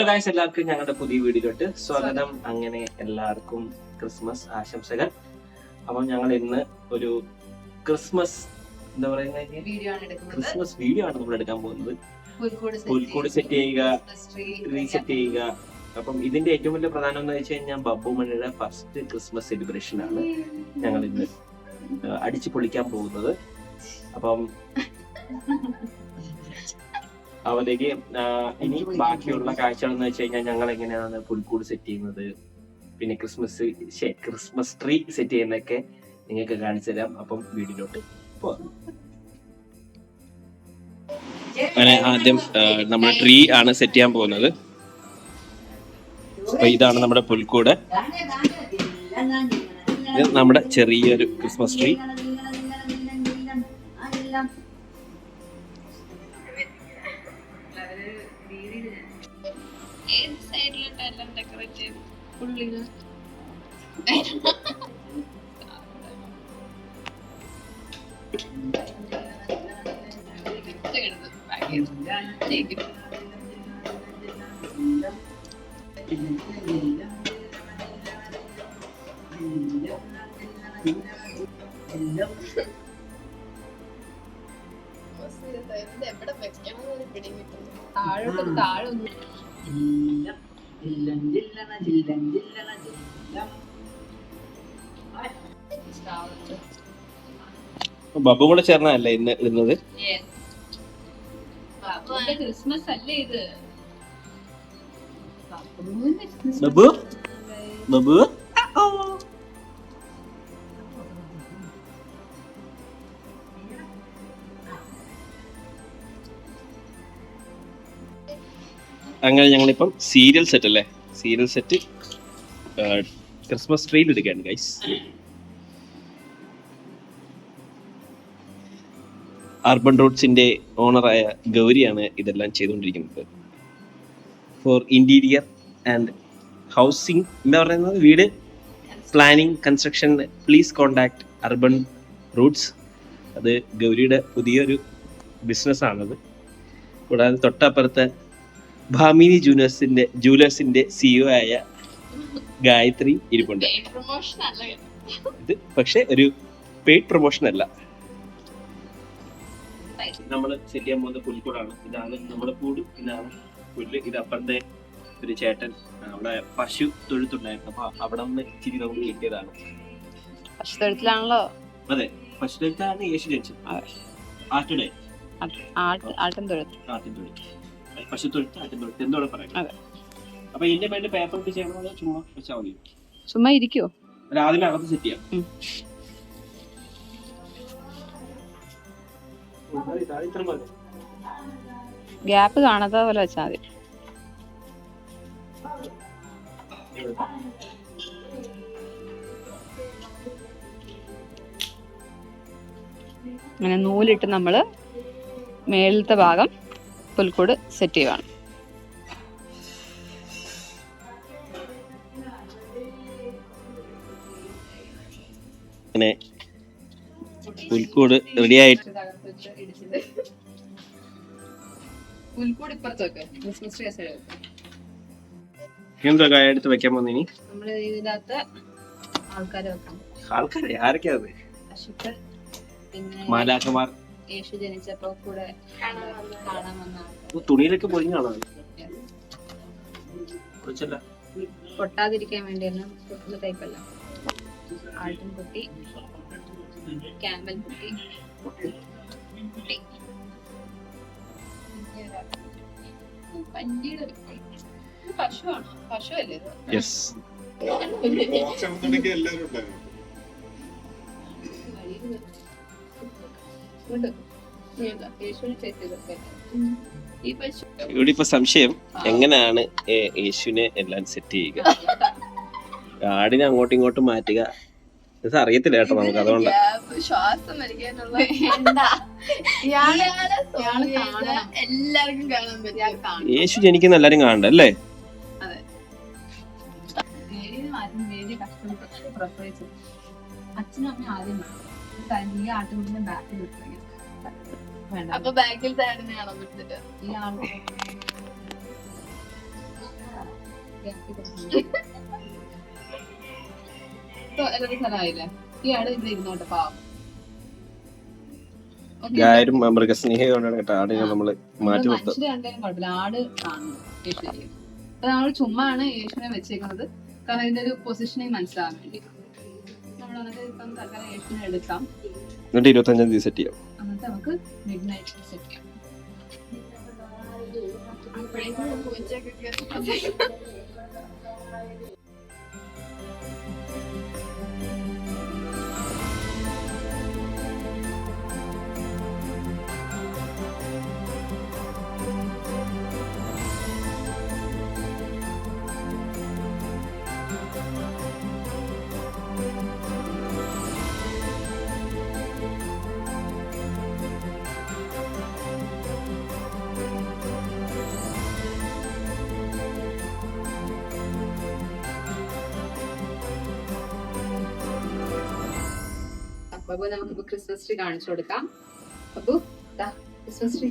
Hello guys, എല്ലാവർക്കും ഞങ്ങളുടെ പുതിയ വീഡിയോയിലോട്ട് സ്വാഗതം. അങ്ങനെ എല്ലാവർക്കും ക്രിസ്മസ് ആശംസകൾ. അപ്പം ഞങ്ങൾ ഇന്ന് ഒരു ക്രിസ്മസ് എന്താ പറയുക, ക്രിസ്മസ് വീഡിയോ ആണ് നമ്മൾ എടുക്കാൻ പോകുന്നത്. പുൽക്കൂട് സെറ്റ് ചെയ്യുക, റീസെറ്റ് ചെയ്യുക. അപ്പം ഇതിന്റെ ഏറ്റവും വലിയ പ്രധാനം എന്ന് വെച്ച് കഴിഞ്ഞാൽ ബബ്ബുമണിയുടെ ഫസ്റ്റ് ക്രിസ്മസ് സെലിബ്രേഷൻ ആണ് ഞങ്ങൾ ഇന്ന് അടിച്ചു പൊളിക്കാൻ പോകുന്നത്. അപ്പം അവതേക്ക് ഇനി ബാക്കിയുള്ള കാഴ്ചകൾ എന്ന് വെച്ച് കഴിഞ്ഞാൽ ഞങ്ങൾ എങ്ങനെയാണ് പുൽക്കൂട് സെറ്റ് ചെയ്യുന്നത്, പിന്നെ ക്രിസ്മസ് ട്രീ സെറ്റ് ചെയ്യുന്നതൊക്കെ നിങ്ങൾക്ക് കാണിച്ചു തരാം. അപ്പം വീഡിയോയിലോട്ട് പോകാം. അങ്ങനെ ആദ്യം നമ്മൾ ട്രീ ആണ് സെറ്റ് ചെയ്യാൻ പോകുന്നത്. അപ്പൊ ഇതാണ് നമ്മുടെ പുൽക്കൂട്. ഇത് നമ്മുടെ ചെറിയൊരു ക്രിസ്മസ് ട്രീ. ബബ്ബും കൂടെ ചേർന്നല്ലേ ഇന്ന് ഇടുന്നത്. ക്രിസ്മസ് അല്ലേ ഇത്? ബബ്ബു ബബ്ബു അങ്ങനെ ഞങ്ങളിപ്പം സീരിയൽ സെറ്റ് അല്ലേ, സീരിയൽ സെറ്റ് ക്രിസ്മസ് ട്രീയിൽ എടുക്കുകയാണ് ഗൈസ്. അർബൻ റൂട്ട്സിന്റെ ഓണറായ ഗൗരിയാണ് ഇതെല്ലാം ചെയ്തുകൊണ്ടിരിക്കുന്നത്. ഫോർ ഇന്റീരിയർ ആൻഡ് ഹൗസിംഗ് എന്താ പറയുന്നത്, വീട് planning construction please contact urban Roots. അത് ഗൗരിയുടെ പുതിയൊരു ബിസിനസ്സാണത്. കൂടാതെ തൊട്ടപ്പുറത്തെ ഭാമിനി ജൂലേഴ്സിന്റെ CEO ആയ ഗായത്രി ഇരിപ്പുണ്ട്. ഇത് പക്ഷെ ഒരു പെയ്ഡ് പ്രൊമോഷൻ അല്ല. നമ്മൾ സെറ്റ് ചെയ്യാൻ പോകുന്ന പുൽക്കൂടാണ്. ഇതാണ് നമ്മുടെ കൂട്, ഇതാണ് പുല്ല്. ഇത് അപ്പുറത്തെ ഒരു ചേട്ടൻ അവിടെ പശു തൊഴുത്തുണ്ടായിരുന്നു, അപ്പൊ അവിടെ നിന്ന് ഇച്ചിരി നമുക്ക് കിട്ടിയതാണ്. പശു തൊഴുത്തിലാണല്ലോ. അതെ, പശു തൊഴുത്താണ് യേശു ജനിച്ചത്. ആട്ടിടെ ആട്ടിൻ തൊഴുത്ത്, പശു തൊഴുത്ത്, ആട്ടിൻ തൊഴുത്ത് എന്തോടെ പറയാം. അപ്പൊ ഇതിന്റെ മേലെ പേപ്പർ ഇട്ട് ചെയ്യണോ ചുമ്മാ വെച്ചാൽ മതി? ചുമ്മാ ഇരിക്കോ? ആദ്യമേ അകത്ത് സെറ്റ് ചെയ്യാം. ഗ്യാപ്പ് കാണാത്ത പോലെ വെച്ചാൽ മതി. അങ്ങനെ നൂലിട്ട് നമ്മള് മേളിലത്തെ ഭാഗം പുൽക്കൂട് സെറ്റ് ചെയ്യുവാണ്. അങ്ങനെ പുൽക്കൂട് റെഡി ആയിട്ട് എന്താ കായ എടുത്ത് വെക്കാൻ പോകുന്ന? നമ്മള് ഇതിനകത്ത് ആൾക്കാരെ ആരൊക്കെയാ? പിന്നെ മാലാഖമാർ, യേശു ജനിച്ചപ്പോ കൂടെ കാണാൻ വന്ന തുണിയിലൊക്കെ പൊളിഞ്ഞാണോ? പൊട്ടാതിരിക്കാൻ വേണ്ടിയാണ് ടൈപ്പല്ല. ആട്ടിൻ കുട്ടി, ക്യാമൽ കുട്ടി, പശുവാണോ? പശു അല്ലേ? ഇവിടെ ഇപ്പൊ സംശയം, എങ്ങനെയാണ് യേശുവിനെ എല്ലാം സെറ്റ് ചെയ്യുക? ആടിനെ അങ്ങോട്ടും ഇങ്ങോട്ടും മാറ്റുക, ഇത് അറിയത്തില്ല കേട്ടോ നമുക്ക്. അതുകൊണ്ട് ശ്വാസം വലിക്കാനുള്ള എല്ലാവർക്കും കാണാൻ പറ്റും. യേശു ജനിക്കുന്ന എല്ലാരും കാണണ്ട അല്ലേ? അച്ഛനും അമ്മ ആദ്യം ആട്ടുകുട്ടിന്റെ ബാക്കിൽ അപ്പൊ ബാക്കിൽ താഴെ കാണാൻ പറ്റില്ല. ഈ ആൾ എല്ലാവരും സ്ഥലമായില്ലേ? ഈ ആട് ഇത് ഇരുന്നോട്ടെ പാവം. ഗായരും മൃഗസ്നേഹിയാണ് കേട്ടോ. ആടിനെ നമ്മള് മാറ്റി നിർത്തും. മനുഷ്യരെ കണ്ടാലും കുഴപ്പമില്ല, ആട് കാണുന്നു യേശുവിനെ. അപ്പൊ നമ്മൾ ചുമ്മാ ആണ് യേശുവിനെ വെച്ചേക്കുന്നത്, കാരണം ഇതിന്റെ ഒരു പൊസിഷനിങ് മനസ്സിലാകാൻ വേണ്ടി. നമ്മൾ എന്നിട്ട് ഇപ്പം തൽക്കാലം യേശുവിനെ എടുക്കാം, എന്നിട്ട് 25-ാം തീയതി സെറ്റ് ചെയ്യാം. എന്നിട്ട് നമുക്ക് മിഡ് നൈറ്റ് സെറ്റ് ചെയ്യാം. അപ്പൊ നമുക്കിപ്പോ ക്രിസ്മസ് ട്രീ കാണിച്ചു കൊടുക്കാം. അപ്പൊ ക്രിസ്മസ് ട്രീ,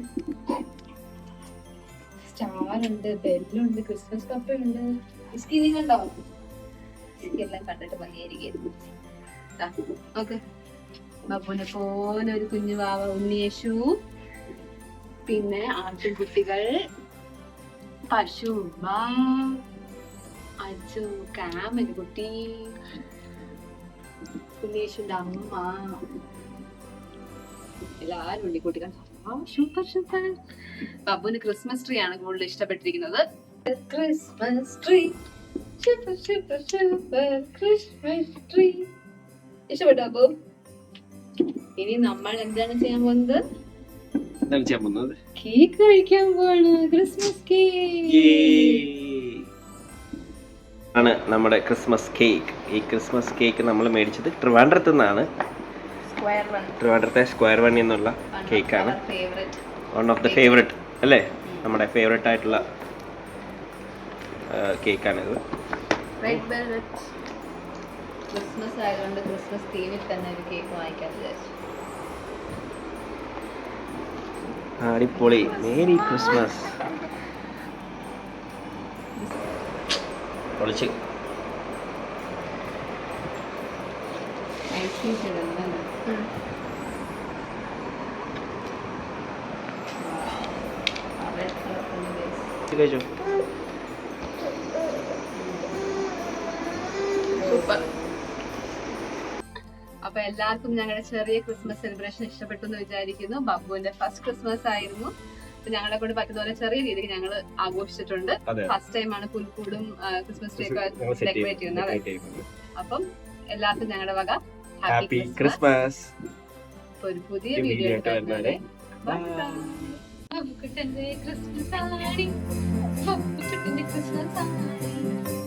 സ്റ്റാർ ഉണ്ട്, ബെല്ലുണ്ട്, ക്രിസ്മസ് കപ്പയുണ്ട്. ഇസ്കി കണ്ടോ? എല്ലാം കണ്ടിട്ട് ഭംഗിയായിരിക്കും. ഓക്കെ, ബബുനെ പോലെ ഒരു കുഞ്ഞു വാവ ഉണ്ണിയേശു, പിന്നെ ആട്ടിൻകുട്ടികൾ, പശു, അച്ചു, കാമന് കുട്ടി, ഉണ്ണിയേശുന്റെ അമ്മ, എല്ലാരും ഉണ്ണിക്കുട്ടികൾ. Super super. ബബുന് ക്രിസ്മസ് ട്രീ ആണ് കൂടുതൽ ഇഷ്ടപ്പെട്ടിരിക്കുന്നത്. Christmas tree, super super super Christmas tree. ഇഷ്ടപ്പെട്ടോ അബു? ഇനി നമ്മൾ എന്താണ് ചെയ്യാൻ പോകുന്നത്? കേക്ക് കഴിക്കാൻ പോവാണ്. ക്രിസ്മസ് കേക്ക് ആണ് നമ്മുടെ ക്രിസ്മസ് കേക്ക്. ഈ ക്രിസ്മസ് കേക്ക് നമ്മൾ മേടിച്ചത് ട്രിവാൻഡ്രത്ത് നിന്നാണ്. ട്രിവാൻഡ്രത്തെ സ്ക്വയർ വൺ എന്നുള്ള കേക്കാണ്. വൺ ഓഫ് ദ ഫേവറേറ്റ് അല്ലേ, നമ്മുടെ ഫേവറേറ്റ് ആയിട്ടുള്ള കേക്കാണിത്. ക്രിസ്മസ് ആയതുകൊണ്ട് ക്രിസ്മസ് തീമിൽ തന്നെ ഒരു കേക്ക് വാങ്ങിക്കാൻ വിചാരിച്ചു. അടിപൊളി. Merry Christmas. പൊളിച്ച്. കഴിച്ചോ? സൂപ്പർ. അപ്പൊ എല്ലാവർക്കും ഞങ്ങളുടെ ചെറിയ ക്രിസ്മസ് സെലിബ്രേഷൻ ഇഷ്ടപ്പെട്ടു എന്ന് വിചാരിക്കുന്നു. ബബ്ബുവിന്റെ ഫസ്റ്റ് ക്രിസ്മസ് ആയിരുന്നു. ഞങ്ങളെ കൊണ്ട് പറ്റുന്ന പോലെ ചെറിയ രീതിക്ക് ഞങ്ങൾ ആഘോഷിച്ചിട്ടുണ്ട്. ഫസ്റ്റ് ടൈം ആണ് പുൽക്കൂടും ക്രിസ്മസ് ട്രീ ഒക്കെ ഡെക്കറേറ്റ് ചെയ്യുന്നത്. അപ്പം എല്ലാവർക്കും ഞങ്ങളുടെ വക ഹാപ്പി ക്രിസ്മസ്. ഒരു പുതിയ വീഡിയോ ആയിട്ട് ക്രിസ്മസ് ആടി, ക്രിസ്മസ് ആടി.